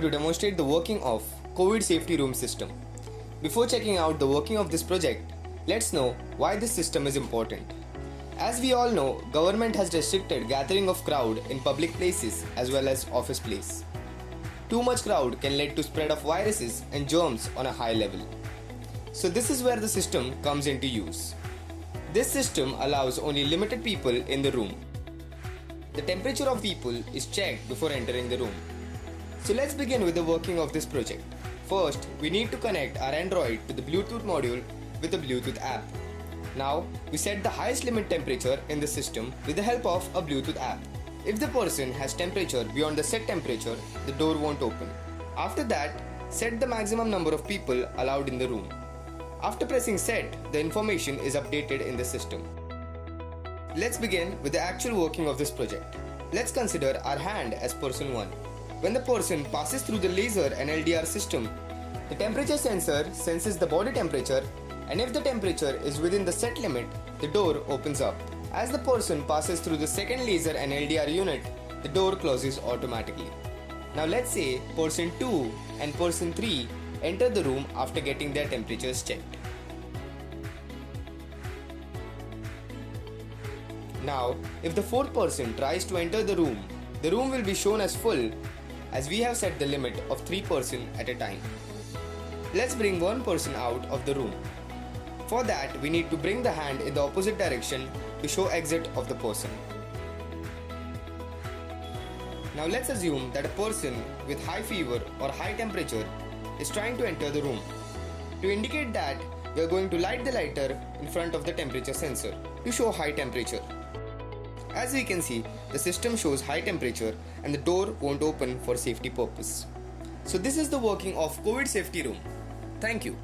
to demonstrate the working of COVID safety room system. Before checking out the working of this project, let's know why this system is important. As we all know, government has restricted gathering of crowd in public places as well as office place. Too much crowd can lead to spread of viruses and germs on a high level. So this is where the system comes into use. This system allows only limited people in the room. The temperature of people is checked before entering the room. So let's begin with the working of this project. First, we need to connect our Android to the Bluetooth module with the Bluetooth app. Now, we set the highest limit temperature in the system with the help of a Bluetooth app. If the person has temperature beyond the set temperature, the door won't open. After that, set the maximum number of people allowed in the room. After pressing set, the information is updated in the system. Let's begin with the actual working of this project. Let's consider our hand as person 1. When the person passes through the laser and LDR system, the temperature sensor senses the body temperature, and if the temperature is within the set limit, the door opens up. As the person passes through the second laser and LDR unit, the door closes automatically. Now let's say person 2 and person 3 enter the room after getting their temperatures checked. Now, if the fourth person tries to enter the room will be shown as full, as we have set the limit of 3 persons at a time. Let's bring one person out of the room. For that, we need to bring the hand in the opposite direction to show exit of the person. Now let's assume that a person with high fever or high temperature is trying to enter the room. To indicate that, we are going to light the lighter in front of the temperature sensor to show high temperature. As we can see, the system shows high temperature and the door won't open for safety purpose. So this is the working of COVID safety room. Thank you.